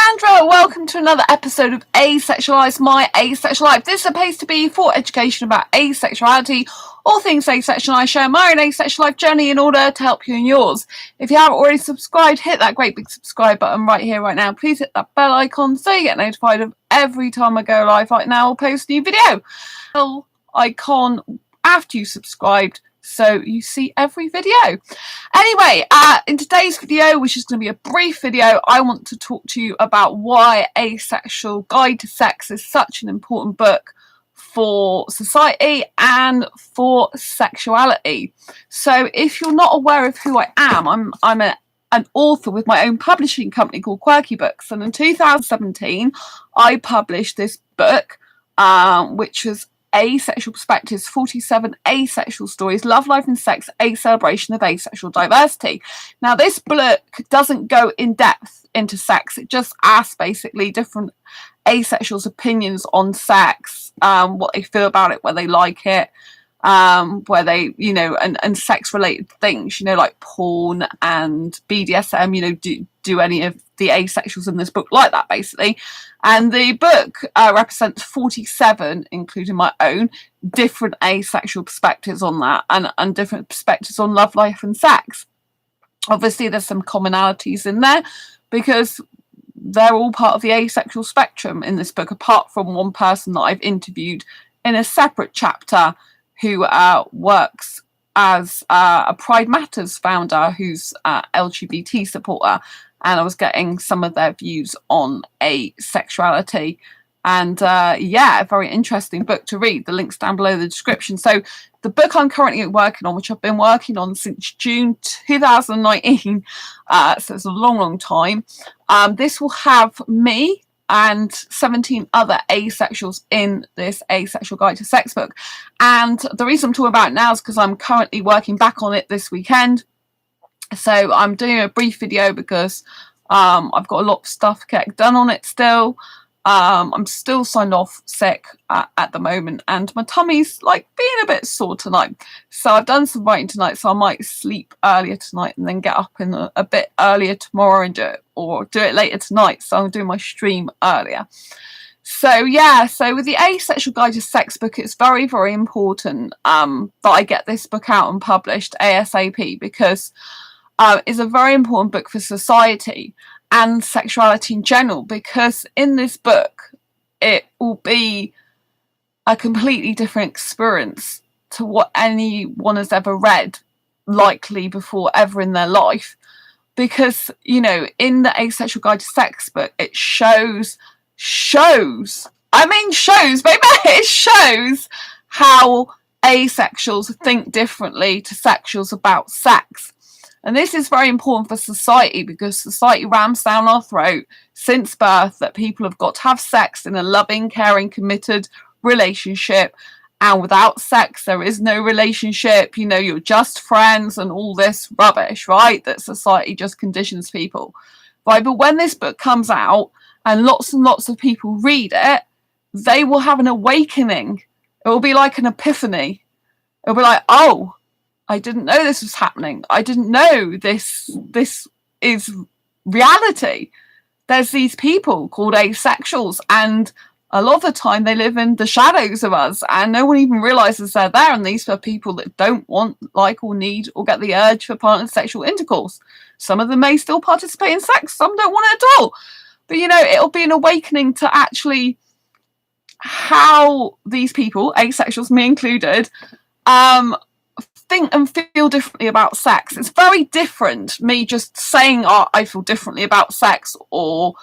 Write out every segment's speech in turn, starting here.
Sandra, welcome to another episode of Asexualise, my asexual life. This is a place to be for education about asexuality, all things asexual. I share my own asexual life journey in order to help you in yours. If you haven't already subscribed, hit that great big subscribe button right here, right now. Please hit that bell icon so you get notified of every time I go live like now or post a new video. Bell icon after you subscribed, so you see every video. Anyway, in today's video, which is going to be a brief video, I want to talk to you about why Asexual Guide to Sex is such an important book for society and for sexuality. So if you're not aware of who I am, I'm an author with my own publishing company called Quirky Books, and in 2017 I published this book, which was Asexual Perspectives, 47 Asexual Stories, Love, Life and Sex, a Celebration of Asexual Diversity. Now, this book doesn't go in depth into sex. It just asks basically different asexuals' opinions on sex, what they feel about it, whether they like it, where they, and sex related things, like porn and BDSM, do any of the asexuals in this book like that, basically. And the book represents 47, including my own, different asexual perspectives on that, and different perspectives on love, life and sex. Obviously there's some commonalities in there because they're all part of the asexual spectrum in this book, apart from one person that I've interviewed in a separate chapter who works as a Pride Matters founder who's LGBT supporter, and I was getting some of their views on asexuality. And yeah, a very interesting book to read. The link's down below the description. So the book I'm currently working on, which I've been working on since June 2019, so it's a long time, this will have me and 17 other asexuals in this Asexual Guide to Sex book. And the reason I'm talking about it now is because I'm currently working back on it this weekend. So I'm doing a brief video because I've got a lot of stuff to get done on it still. I'm still signed off sick at the moment, and my tummy's like being a bit sore tonight. So I've done some writing tonight, so I might sleep earlier tonight and then get up in a bit earlier tomorrow and do it, or do it later tonight. So I'm doing my stream earlier. So yeah, so with the Asexual Guide to Sex book, it's very, very important that I get this book out and published ASAP, because it's a very important book for society and sexuality in general, because in this book it will be a completely different experience to what anyone has ever read, likely before ever in their life. Because in the Asexual Guide to Sex book, it shows baby, it shows how asexuals think differently to sexuals about sex. And this is very important for society, because society rams down our throat since birth that people have got to have sex in a loving, caring, committed relationship. And without sex, there is no relationship. You're just friends and all this rubbish, right? That society just conditions people. Right? But when this book comes out and lots of people read it, they will have an awakening. It will be like an epiphany. It'll be like, oh, I didn't know this was happening. I didn't know this is reality. There's these people called asexuals, and a lot of the time they live in the shadows of us, and no one even realizes they're there. And these are people that don't want, like, or need, or get the urge for partner sexual intercourse. Some of them may still participate in sex, some don't want it at all. But it'll be an awakening to actually how these people, asexuals, me included, think and feel differently about sex. It's very different, me just saying, oh, I feel differently about sex, or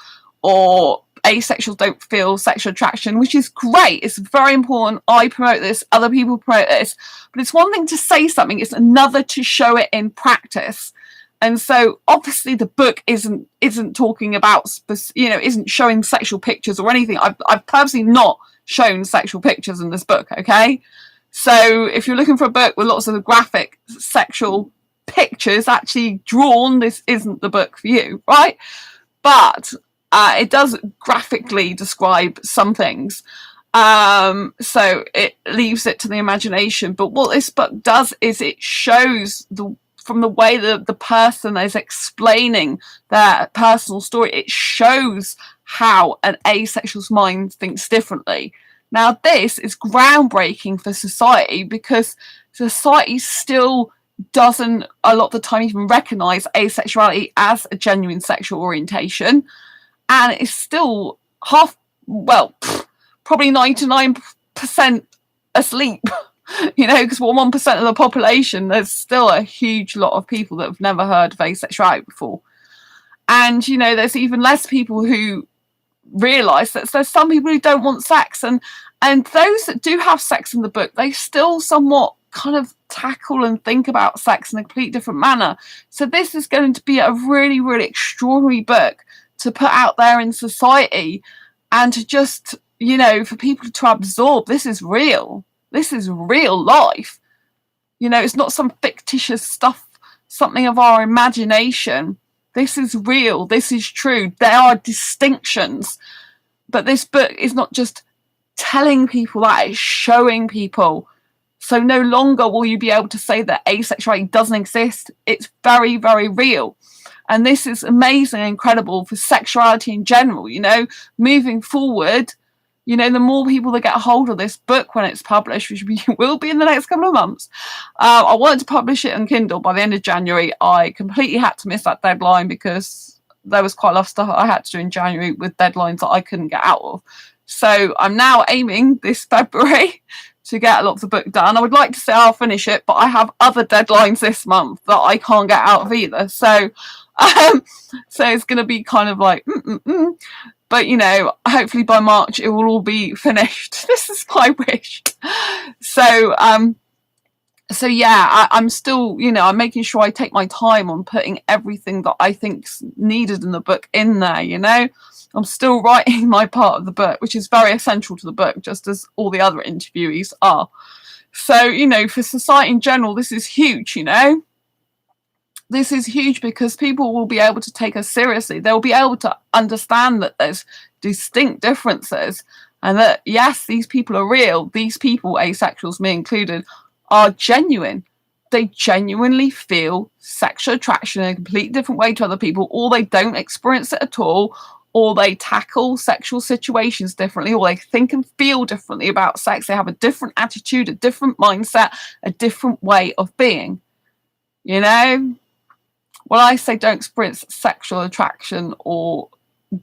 asexuals don't feel sexual attraction, which is great. It's very important. I promote this, other people promote this, but it's one thing to say something, it's another to show it in practice. And so obviously the book isn't talking about, isn't showing sexual pictures or anything. I've purposely not shown sexual pictures in this book, okay? So if you're looking for a book with lots of graphic sexual pictures actually drawn, this isn't the book for you, right? But it does graphically describe some things. So it leaves it to the imagination. But what this book does is it shows the from the way that the person is explaining their personal story, it shows how an asexual's mind thinks differently. Now, this is groundbreaking for society because society still doesn't a lot of the time even recognize asexuality as a genuine sexual orientation, and it's still probably 99% asleep. Because we're 1% of the population, there's still a huge lot of people that have never heard of asexuality before. And, there's even less people who realise that there's some people who don't want sex. And those that do have sex in the book, they still somewhat kind of tackle and think about sex in a completely different manner. So this is going to be a really, really extraordinary book to put out there in society and to just, for people to absorb. This is real. This is real life. It's not some fictitious stuff, something of our imagination. This is real. This is true. There are distinctions. But this book is not just telling people that, it's showing people. So no longer will you be able to say that asexuality doesn't exist. It's very, very real. And this is amazing and incredible for sexuality in general, moving forward. The more people that get a hold of this book when it's published, which will be in the next couple of months. I wanted to publish it on Kindle by the end of January. I completely had to miss that deadline because there was quite a lot of stuff I had to do in January with deadlines that I couldn't get out of. So I'm now aiming this February to get a lot of the book done. I would like to say I'll finish it, but I have other deadlines this month that I can't get out of either. So it's going to be kind of like, But, hopefully by March it will all be finished. This is my wish. So yeah, I'm still, I'm making sure I take my time on putting everything that I think's needed in the book in there, I'm still writing my part of the book, which is very essential to the book, just as all the other interviewees are. So, for society in general, this is huge, This is huge because people will be able to take us seriously. They'll be able to understand that there's distinct differences and that, yes, these people are real. These people, asexuals, me included, are genuine. They genuinely feel sexual attraction in a completely different way to other people, or they don't experience it at all, or they tackle sexual situations differently, or they think and feel differently about sex. They have a different attitude, a different mindset, a different way of being. When I say don't experience sexual attraction or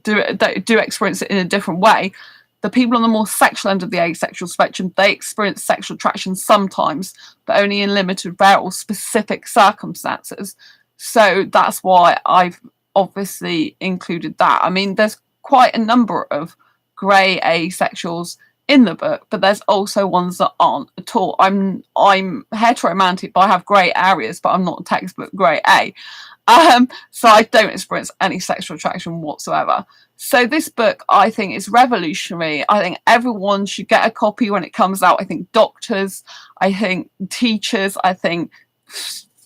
do experience it in a different way, the people on the more sexual end of the asexual spectrum, they experience sexual attraction sometimes, but only in limited, rare or specific circumstances. So that's why I've obviously included that. I mean, there's quite a number of grey asexuals in the book, but there's also ones that aren't at all. I'm heteromantic, but I have grey areas, but I'm not a textbook grey A. So I don't experience any sexual attraction whatsoever. So this book, I think, is revolutionary. I think everyone should get a copy when it comes out. I think doctors, I think teachers, I think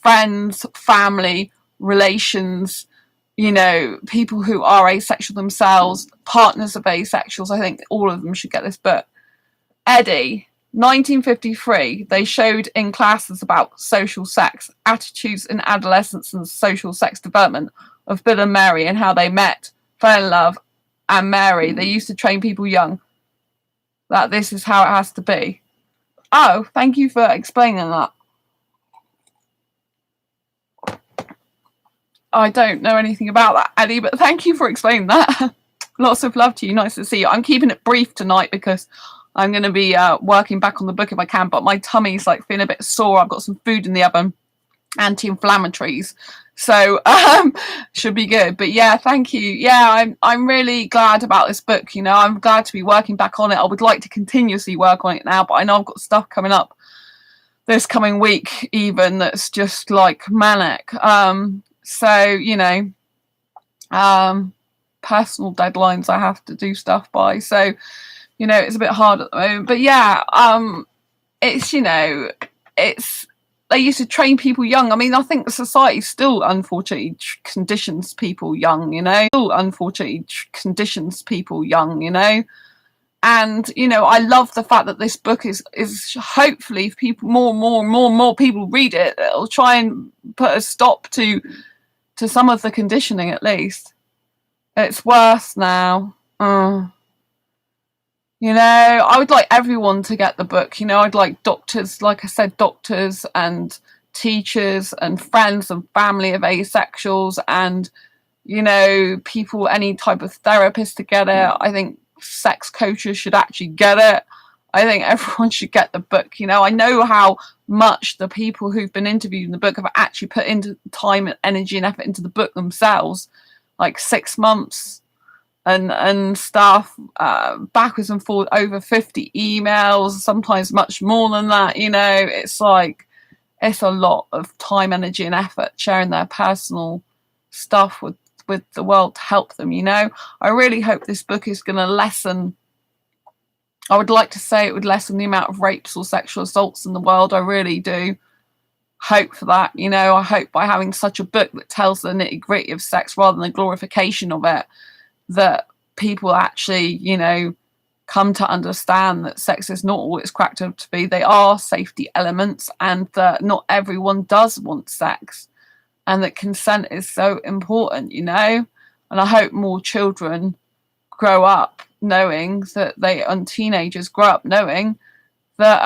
friends, family, relations, people who are asexual themselves, partners of asexuals, I think all of them should get this book. Eddie, 1953, they showed in classes about social sex, attitudes in adolescence and social sex development of Bill and Mary and how they met, fell in love, and Mary. They used to train people young that this is how it has to be. Oh, thank you for explaining that. I don't know anything about that, Eddie, but thank you for explaining that. Lots of love to you. Nice to see you. I'm keeping it brief tonight because I'm going to be working back on the book if I can, but my tummy's feeling a bit sore. I've got some food in the oven, anti-inflammatories, so should be good. But yeah, thank you. Yeah, I'm really glad about this book. I'm glad to be working back on it. I would like to continuously work on it now, but I know I've got stuff coming up this coming week even that's just manic. So personal deadlines I have to do stuff by, so it's a bit hard at the moment. But yeah, it's they used to train people young. I mean, I think society still unfortunately conditions people young, still unfortunately conditions people young, And I love the fact that this book is hopefully, if people more people read it, it'll try and put a stop to some of the conditioning. At least it's worse now. I would like everyone to get the book. I'd like doctors, like I said, doctors and teachers and friends and family of asexuals, and people, any type of therapist to get it. I think sex coaches should actually get it. I think everyone should get the book. I know how much the people who've been interviewed in the book have actually put into time and energy and effort into the book themselves, like 6 months and stuff, backwards and forward, over 50 emails, sometimes much more than that. It's like, it's a lot of time, energy and effort sharing their personal stuff with the world to help them. I really hope this book is going to lessen, I would like to say it would lessen the amount of rapes or sexual assaults in the world. I really do hope for that. I hope by having such a book that tells the nitty gritty of sex rather than the glorification of it, that people actually, come to understand that sex is not all it's cracked up to be. They are safety elements, and that not everyone does want sex, and that consent is so important, And I hope more children grow up knowing that and teenagers grow up knowing that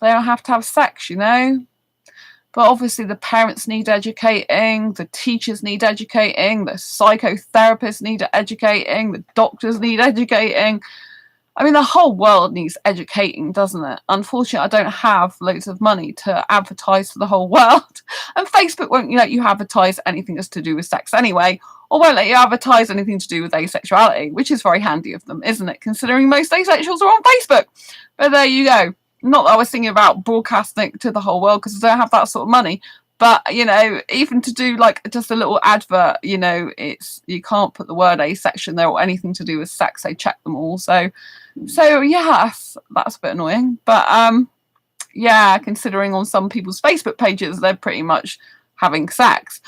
they don't have to have sex, But obviously the parents need educating, the teachers need educating, the psychotherapists need educating, the doctors need educating. I mean, the whole world needs educating, doesn't it? Unfortunately, I don't have loads of money to advertise to the whole world. And Facebook won't let you advertise anything that's to do with sex anyway, or won't let you advertise anything to do with asexuality, which is very handy of them, isn't it? Considering most asexuals are on Facebook. But there you go. Not that I was thinking about broadcasting to the whole world, because I don't have that sort of money. But, even to do like just a little advert, it's, you can't put the word asexual there or anything to do with sex. They check them all. So yeah, that's a bit annoying. But yeah, considering on some people's Facebook pages, they're pretty much having sex,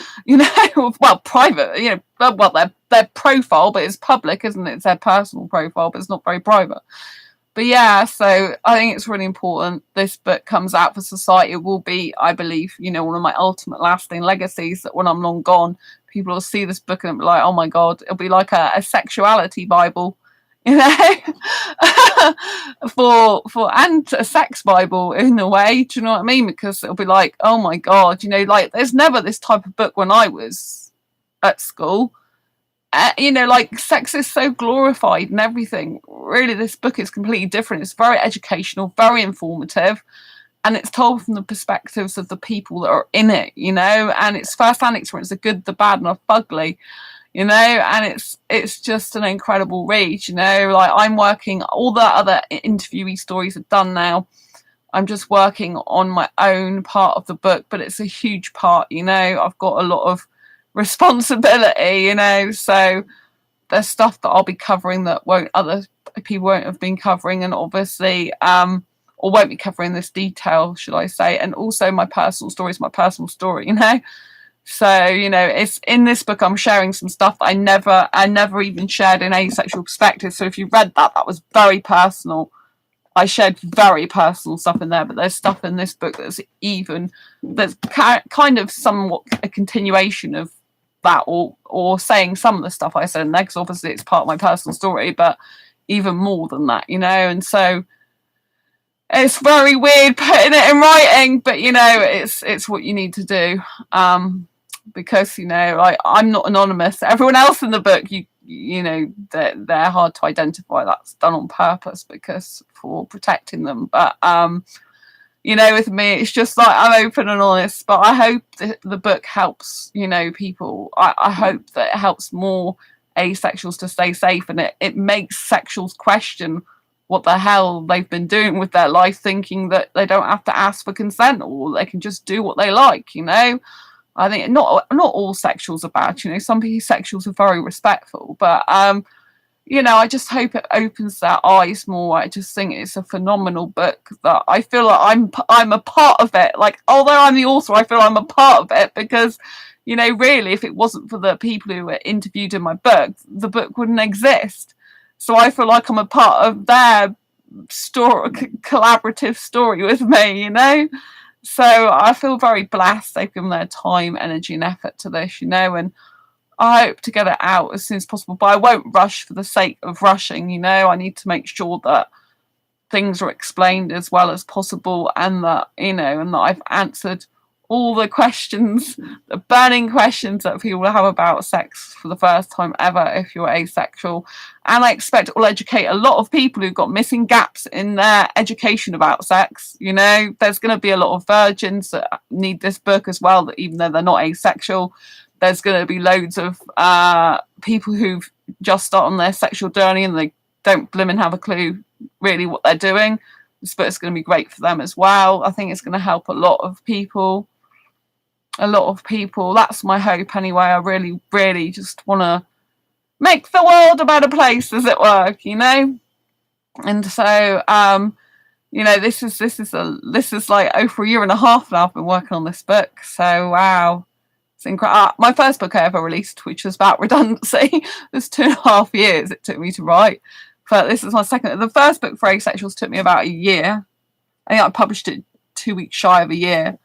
well, private, well, their profile, but it's public, isn't it? It's their personal profile, but it's not very private. But yeah, so I think it's really important this book comes out for society. It will be, I believe, one of my ultimate lasting legacies, that when I'm long gone, people will see this book and be like, oh my God, it'll be like a sexuality Bible, for and a sex Bible in a way. Do you know what I mean? Because it'll be like, oh my God, like there's never this type of book when I was at school. Like sex is so glorified and everything. Really, this book is completely different. It's very educational, very informative, and it's told from the perspectives of the people that are in it, and it's first-hand experience, the good, the bad, and the ugly, and it's just an incredible read, like I'm working, all the other interviewee stories are done now. I'm just working on my own part of the book, but it's a huge part, I've got a lot of responsibility, so there's stuff that I'll be covering that other people won't have been covering, and obviously or won't be covering this detail, should I say. And also my personal story is my personal story, so it's in this book I'm sharing some stuff that I never even shared in Asexual Perspective. So if you read that was very personal. I shared very personal stuff in there, but there's stuff in this book that's kind of somewhat a continuation of that, or saying some of the stuff I said in there, because obviously it's part of my personal story, but even more than that, and so it's very weird putting it in writing, but it's what you need to do, because like I'm not anonymous. Everyone else in the book, they're hard to identify. That's done on purpose, because for protecting them. But with me, it's just like I'm open and honest. But I hope the book helps people. I hope that it helps more asexuals to stay safe, and it makes sexuals question what the hell they've been doing with their life, thinking that they don't have to ask for consent, or they can just do what they like. I think not all sexuals are bad. Some sexuals are very respectful, but I just hope it opens their eyes more. I just think it's a phenomenal book that I feel like I'm a part of it. Like, although I'm the author, I feel I'm a part of it, because really, if it wasn't for the people who were interviewed in my book, the book wouldn't exist. So I feel like I'm a part of their story, collaborative story with me, you know. So I feel very blessed they've given their time, energy and effort to this, you know, and I hope to get it out as soon as possible, but I won't rush for the sake of rushing, you know. I need to make sure that things are explained as well as possible, and that, you know, and that I've answered all the questions, the burning questions that people have about sex for the first time ever if you're asexual. And I expect it will educate a lot of people who've got missing gaps in their education about sex. You know, there's going to be a lot of virgins that need this book as well, that even though they're not asexual. There's going to be loads of people who've just started on their sexual journey and they don't blimmin' have a clue really what they're doing. This book's going to be great for them as well. I think it's going to help a lot of people. That's my hope anyway. I really, really just want to make the world a better place, as it were, you know. And so, you know, this is like over a year and a half now I've been working on this book. So wow, it's incredible. My first book I ever released, which was about redundancy, was 2.5 years it took me to write. But this is my second. The first book for Asexuals took me about a year. I think I published it 2 weeks shy of a year.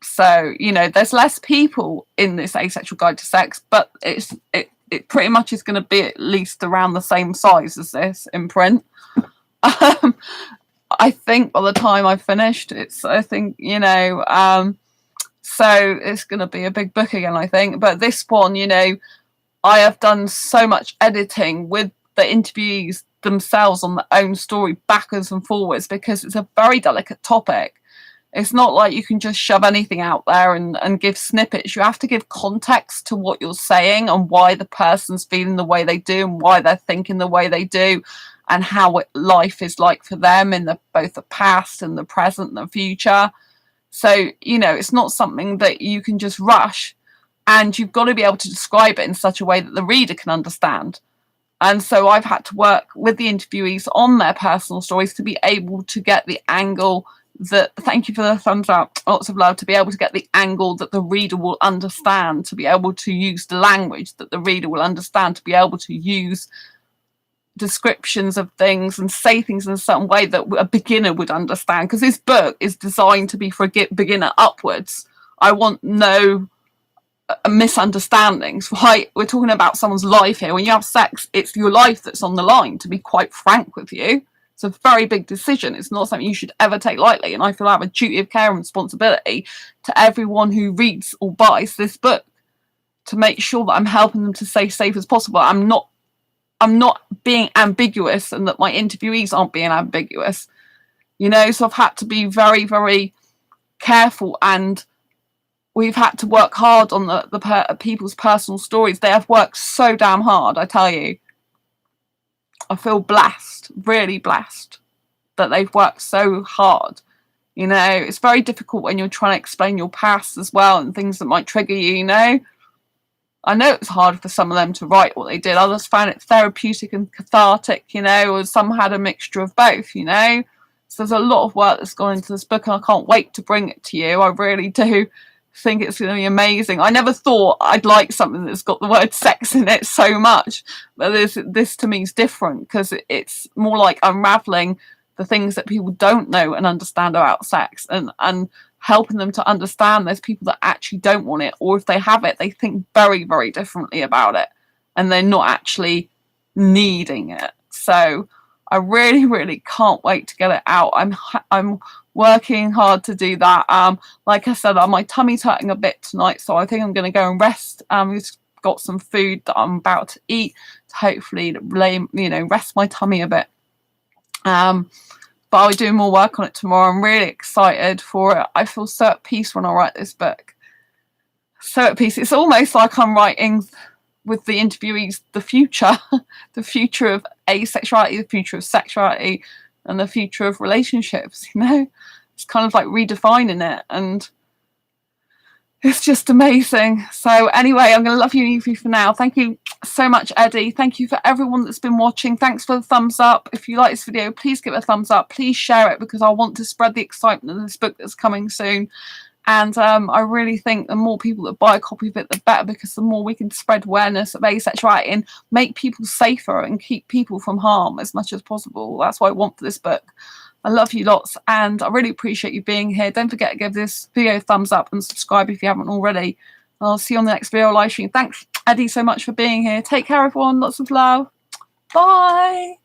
So, you know, there's less people in this Asexual Guide to Sex, but it pretty much is going to be at least around the same size as this in print. I think by the time I finished, I think, you know, so it's going to be a big book again, I think. But this one, you know, I have done so much editing with the interviewees themselves on their own story backwards and forwards, because it's a very delicate topic. It's not like you can just shove anything out there and give snippets. You have to give context to what you're saying and why the person's feeling the way they do and why they're thinking the way they do and how life is like for them in both the past and the present and the future. So, you know, it's not something that you can just rush, and you've got to be able to describe it in such a way that the reader can understand. And so I've had to work with the interviewees on their personal stories to be able to get the angle that, thank you for the thumbs up, lots of love, to be able to get the angle that the reader will understand, to be able to use the language that the reader will understand, to be able to use descriptions of things and say things in a certain way that a beginner would understand, because this book is designed to be for a beginner upwards. I want no misunderstandings, right? We're talking about someone's life here. When you have sex, it's your life that's on the line, to be quite frank with you. It's a very big decision. It's not something you should ever take lightly. And I feel I have a duty of care and responsibility to everyone who reads or buys this book to make sure that I'm helping them to stay safe as possible. I'm not being ambiguous, and that my interviewees aren't being ambiguous. You know, so I've had to be very, very careful, and we've had to work hard on the people's personal stories. They have worked so damn hard, I tell you. I feel blessed, really blessed, that they've worked so hard. You know, it's very difficult when you're trying to explain your past as well and things that might trigger you, you know. I know it's hard for some of them to write what they did. Others found it therapeutic and cathartic, you know, or some had a mixture of both, you know. So there's a lot of work that's gone into this book, and I can't wait to bring it to you. I really do think it's going to be amazing. I never thought I'd like something that's got the word sex in it so much, but this to me is different, because it's more like unraveling the things that people don't know and understand about sex, and helping them to understand there's people that actually don't want it, or if they have it, they think very, very differently about it, and they're not actually needing it. So I really, really can't wait to get it out. I'm working hard to do that. Like I said, my tummy's hurting a bit tonight, so I think I'm going to go and rest. We've got some food that I'm about to eat to hopefully rest my tummy a bit. But I'll do more work on it tomorrow. I'm really excited for it. I feel so at peace when I write this book. So at peace. It's almost like I'm writing with the interviewees the future, the future of asexuality, the future of sexuality, and the future of relationships, you know. It's kind of like redefining it, and it's just amazing. So anyway, I'm going to love you and leave you for now. Thank you so much, Eddie. Thank you for everyone that's been watching. Thanks for the thumbs up. If you like this video, please give it a thumbs up. Please share it, because I want to spread the excitement of this book that's coming soon. And I really think the more people that buy a copy of it, the better, because the more we can spread awareness of asexuality and make people safer and keep people from harm as much as possible. That's what I want for this book. I love you lots, and I really appreciate you being here. Don't forget to give this video a thumbs up and subscribe if you haven't already. I'll see you on the next video live stream. Thanks, Eddie, so much for being here. Take care, everyone. Lots of love. Bye.